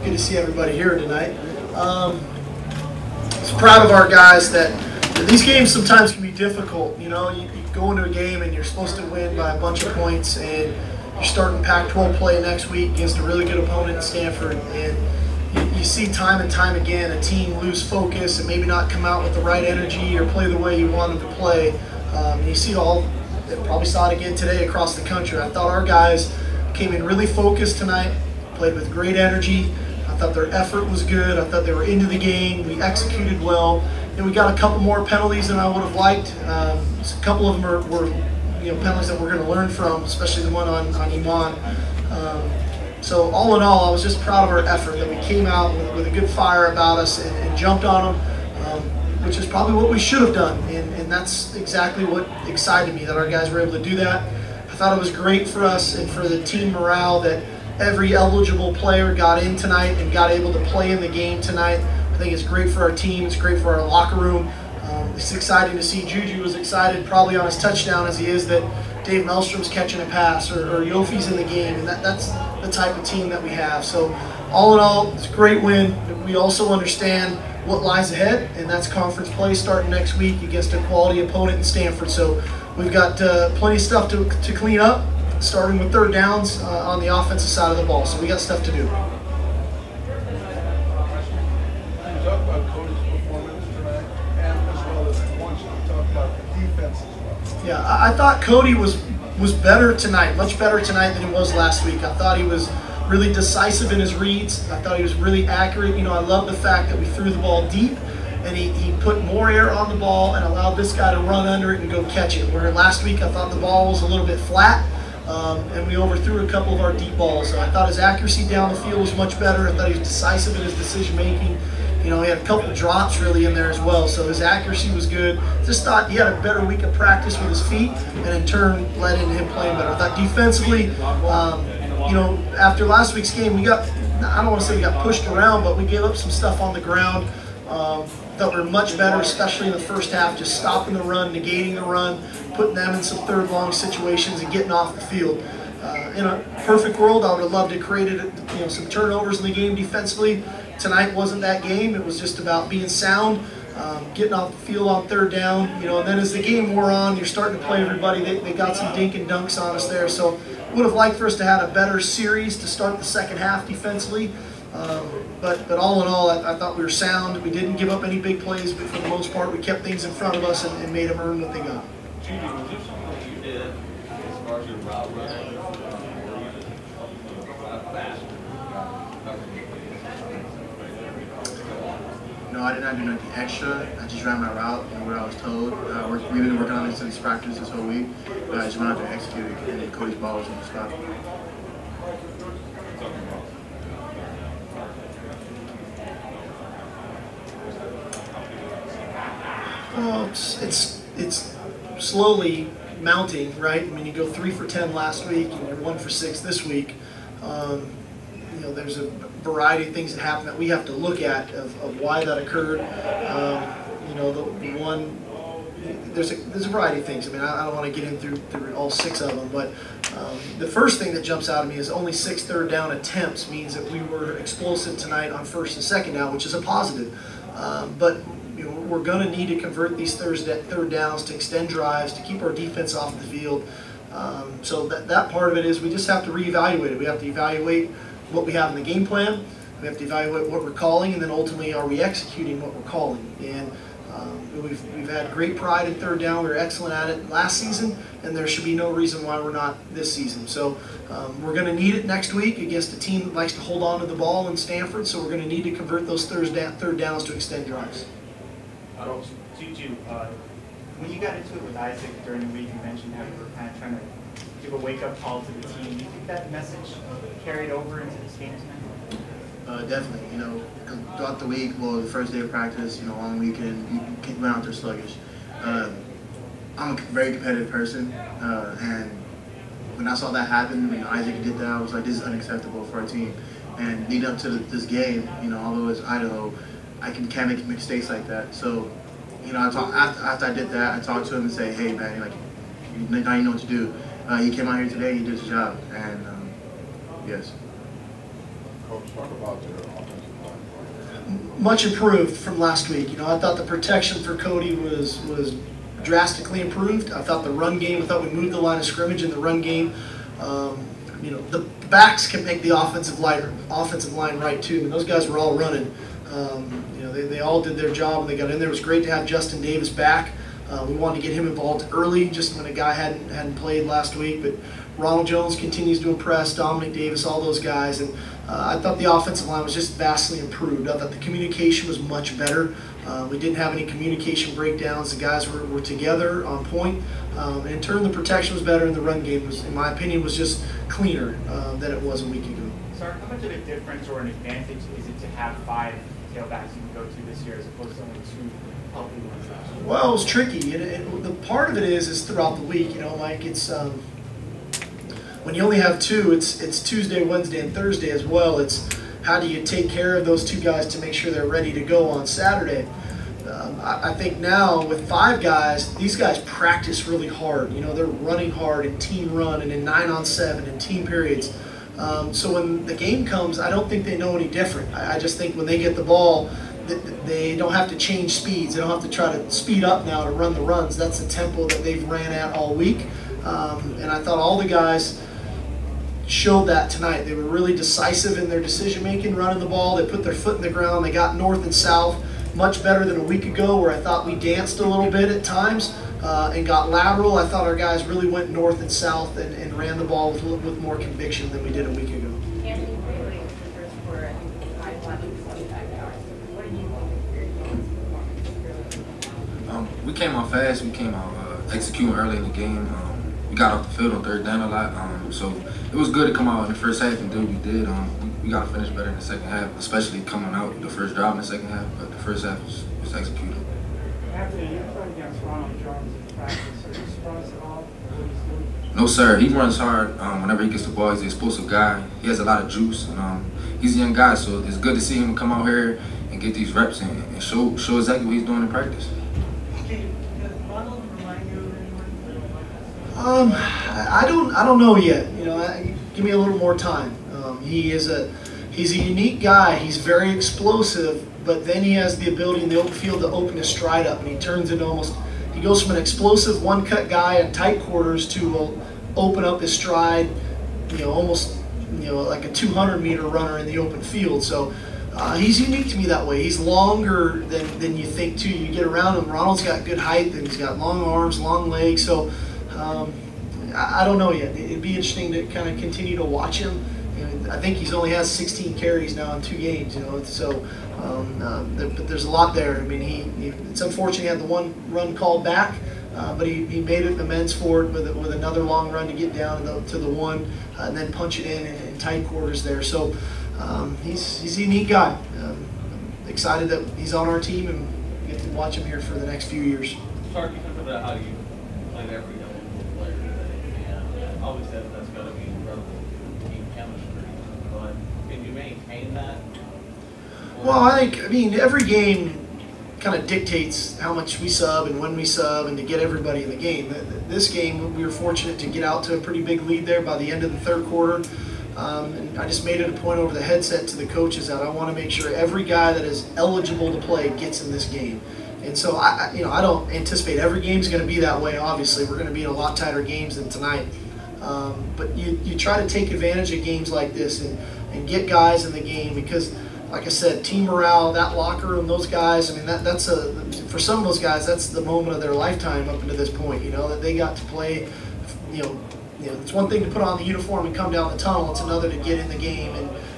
Good to see everybody here tonight. I'm proud of our guys that these games sometimes can be difficult. You know, you go into a game and you're supposed to win by a bunch of points, and you're starting Pac-12 play next week against a really good opponent in Stanford, and you see time and time again a team lose focus and maybe not come out with the right energy or play the way you want them to play. You see probably saw it again today across the country. I thought our guys came in really focused tonight, played with great energy. I thought their effort was good. I thought they were into the game. We executed well. And we got a couple more penalties than I would have liked. A couple of them were penalties that we're going to learn from, especially the one on Iman. So all in all, I was just proud of our effort that we came out with a good fire about us and jumped on them, which is probably what we should have done. And that's exactly what excited me, that our guys were able to do that. I thought it was great for us and for the team morale that every eligible player got in tonight and got able to play in the game tonight. I think it's great for our team. It's great for our locker room. It's exciting to see Juju was excited probably on his touchdown as he is that Dave Melstrom's catching a pass or Yofi's in the game, and that's the type of team that we have. So all in all, it's a great win. We also understand what lies ahead, and that's conference play starting next week against a quality opponent in Stanford. So we've got plenty of stuff to clean up, starting with third downs on the offensive side of the ball. So we got stuff to do. Talk about Cody's performance tonight, and as well as I want you to talk about the defense as well. Yeah, I thought Cody was better tonight, much better tonight than he was last week. I thought he was really decisive in his reads. I thought he was really accurate. You know, I love the fact that we threw the ball deep, and he put more air on the ball and allowed this guy to run under it and go catch it. Where last week I thought the ball was a little bit flat, and we overthrew a couple of our deep balls. So I thought his accuracy down the field was much better. I thought he was decisive in his decision making. You know, he had a couple drops really in there as well, so his accuracy was good. Just thought he had a better week of practice with his feet, and in turn led into him playing better. I thought defensively, you know, after last week's game, I don't want to say we got pushed around, but we gave up some stuff on the ground that were much better, especially in the first half, just stopping the run, negating the run, putting them in some third long situations and getting off the field. In a perfect world, I would have loved to create some turnovers in the game defensively. Tonight wasn't that game. It was just about being sound, getting off the field on third down. You know, and then as the game wore on, you're starting to play everybody. They got some dink and dunks on us there. So would have liked for us to have a better series to start the second half defensively. But all in all, I thought we were sound. We didn't give up any big plays, but for the most part, we kept things in front of us and made them earn what they got. Judy, was there something you did as far as your route running? No, I did not do nothing extra. I just ran my route and what I was told. We've been working on it since practice this whole week, but I just went out there and executed, and then Cody's ball was on the spot. Well, it's slowly mounting, right? I mean, you go 3 for 10 last week, and you're 1 for 6 this week. You know, there's a variety of things that happen that we have to look at of why that occurred. You know, there's a variety of things. I mean, I don't want to get in through all 6 of them, but the first thing that jumps out at me is only 6 third down attempts means that we were explosive tonight on first and second down, which is a positive. But you know, we're going to need to convert these third downs to extend drives to keep our defense off the field. So that part of it is we just have to reevaluate it. We have to evaluate what we have in the game plan. We have to evaluate what we're calling, and then ultimately, are we executing what we're calling? And we've had great pride in third down. We were excellent at it last season, and there should be no reason why we're not this season. So we're going to need it next week against a team that likes to hold on to the ball in Stanford. So we're going to need to convert those third downs to extend drives. Juju, when you got into it with Isaac during the week, you mentioned how you were kind of trying to give a wake-up call to the team. Do you think that message carried over into this game tonight? Definitely. You know, throughout the week, well, the first day of practice, you know, long weekend, you went out there sluggish. I'm a very competitive person, and when I saw that happen, when Isaac did that, I was like, this is unacceptable for our team. And leading up to this game, you know, although it's Idaho, I can't make mistakes like that. So, you know, after I did that, I talked to him and say, hey, man, like, now you know what to do. He came out here today, he did his job, and yes. Coach, talk about your offensive line. Much improved from last week. You know, I thought the protection for Cody was drastically improved. I thought the run game, I thought we moved the line of scrimmage in the run game. You know, the backs can make the offensive line right too. And those guys were all running. You know, they all did their job and they got in there. It was great to have Justin Davis back. We wanted to get him involved early, just when a guy hadn't played last week. But Ronald Jones continues to impress, Dominic Davis, all those guys. And I thought the offensive line was just vastly improved. I thought the communication was much better. We didn't have any communication breakdowns. The guys were together on point. And in turn, the protection was better, and the run game was, in my opinion, was just cleaner than it was a week ago. So how much of a difference or an advantage is it to have 5 tailbacks you can go to this year as opposed to only 2 healthy ones last year? Well, it was tricky. The part of it is throughout the week. You know, Mike, it's when you only have 2, it's Tuesday, Wednesday, and Thursday as well. It's how do you take care of those 2 guys to make sure they're ready to go on Saturday. I think now with 5 guys, these guys practice really hard. You know, they're running hard in team run and in 9-on-7 and team periods. So when the game comes, I don't think they know any different. I just think when they get the ball, they don't have to change speeds. They don't have to try to speed up now to run the runs. That's the tempo that they've ran at all week. And I thought all the guys showed that tonight. They were really decisive in their decision making, running the ball. They put their foot in the ground. They got north and south. Much better than a week ago where I thought we danced a little bit at times and got lateral. I thought our guys really went north and south and ran the ball with more conviction than we did a week ago. Anthony, really, the first quarter, I think it was 5-11, 25 yards. What did you think of your performance? We came out fast. We came out executing early in the game. We got off the field on 3rd down a lot. So it was good to come out in the first half and do what we did. We got to finish better in the second half, especially coming out the first drive in the second half. But the first half was executed. After you played against Ronald Jones in practice, are you surprised at all what he's doing? No, sir. He runs hard. Whenever he gets the ball, he's an explosive guy. He has a lot of juice, and he's a young guy. So it's good to see him come out here and get these reps and show exactly what he's doing in practice. Does Ronald remind you of anyone? I don't know yet. You know, give me a little more time. He's a unique guy. He's very explosive, but then he has the ability in the open field to open his stride up, and he turns into he goes from an explosive one-cut guy in tight quarters to open up his stride, you know, almost, you know, like a 200-meter runner in the open field. So he's unique to me that way. He's longer than you think too. You get around him. Ronald's got good height, and he's got long arms, long legs. So I don't know yet. It'd be interesting to kind of continue to watch him. I think he's only has 16 carries now in 2 games, you know. So, but there's a lot there. I mean, it's unfortunate he had the one run called back, but he made it amends for it with another long run to get down to the 1 and then punch it in tight quarters there. So he's a unique guy. I'm excited that he's on our team and get to watch him here for the next few years. Sark, you talked about how you played every eligible player today, and obviously that's got to be incredible team chemistry. But can you maintain that? Well, I mean, every game kind of dictates how much we sub and when we sub and to get everybody in the game. This game, we were fortunate to get out to a pretty big lead there by the end of the 3rd quarter. And I just made it a point over the headset to the coaches that I want to make sure every guy that is eligible to play gets in this game. And so, I don't anticipate every game's going to be that way. Obviously, we're going to be in a lot tighter games than tonight. But you try to take advantage of games like this and get guys in the game because, like I said, team morale, that locker room, those guys. I mean, that's for some of those guys, that's the moment of their lifetime up until this point. You know, that they got to play. You know, it's one thing to put on the uniform and come down the tunnel. It's another to get in the game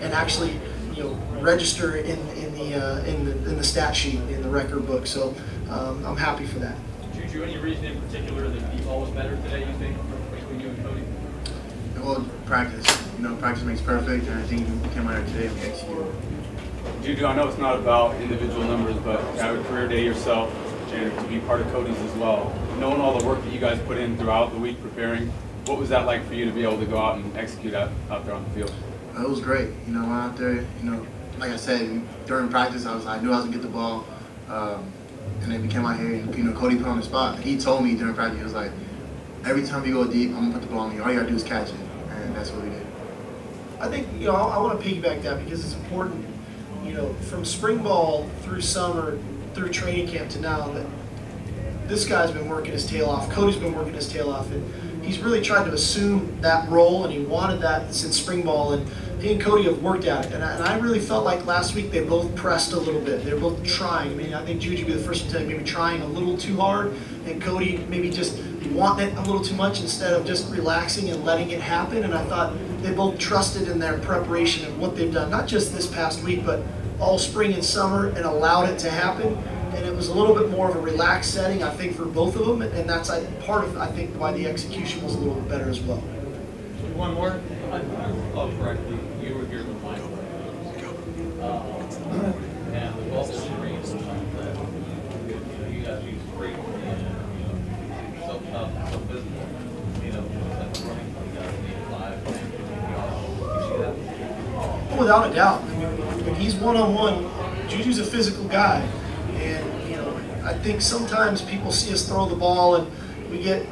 and actually, you know, register in the stat sheet in the record book. So I'm happy for that. Juju, any reason in particular that the ball was better today, you think, between you and Cody? Well, practice. You know, practice makes perfect, and I think we came out here today and we executed. Juju, I know it's not about individual numbers, but you have a career day yourself, and to be part of Cody's as well. Knowing all the work that you guys put in throughout the week preparing, what was that like for you to be able to go out and execute out there on the field? It was great. You know, I went out there, you know, like I said, during practice, I knew I was going to get the ball. And then we came out here and, you know, Cody put on the spot. He told me during practice, he was like, every time you go deep, I'm going to put the ball on you. All you got to do is catch it. And that's what we did. I think, you know, I want to piggyback that because it's important, you know, from spring ball through summer, through training camp to now, that this guy's been working his tail off. Cody's been working his tail off, and he's really tried to assume that role, and he wanted that since spring ball, and he and Cody have worked at it. And I really felt like last week they both pressed a little bit. They were both trying. I mean, I think Juju would be the first to tell you maybe trying a little too hard, and Cody maybe just wanting it a little too much instead of just relaxing and letting it happen. And I thought they both trusted in their preparation and what they've done, not just this past week, but all spring and summer, and allowed it to happen. And it was a little bit more of a relaxed setting, I think, for both of them, and that's part of, I think, why the execution was a little bit better as well. One more. If I recall correctly, you were here with Mike. And the ball screen is something that you guys use great, and so tough, so physical. You know, that's running. You guys need 5, 10, you see that? Oh, without a doubt. I mean, when he's one-on-one, Juju's a physical guy. And, you know, I think sometimes people see us throw the ball and we get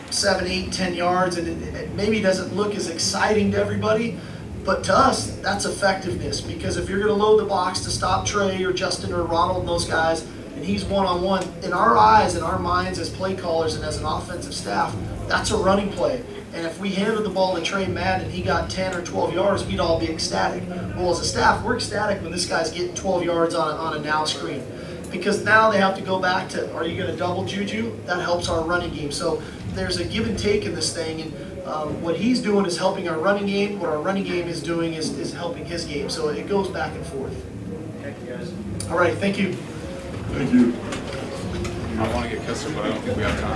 7, 8, 10 yards, and it maybe doesn't look as exciting to everybody. But to us, that's effectiveness. Because if you're going to load the box to stop Trey or Justin or Ronald and those guys, and he's one-on-one, in our eyes and our minds as play callers and as an offensive staff, that's a running play. And if we handed the ball to Trey Madden and he got 10 or 12 yards, we'd all be ecstatic. Well, as a staff, we're ecstatic when this guy's getting 12 yards on a now screen. Because now they have to go back to, are you going to double Juju? That helps our running game. So there's a give and take in this thing. And what he's doing is helping our running game. What our running game is doing is helping his game. So it goes back and forth. Thank you, guys. All right, thank you. Thank you. I want to get Kessler, but I don't think we have time.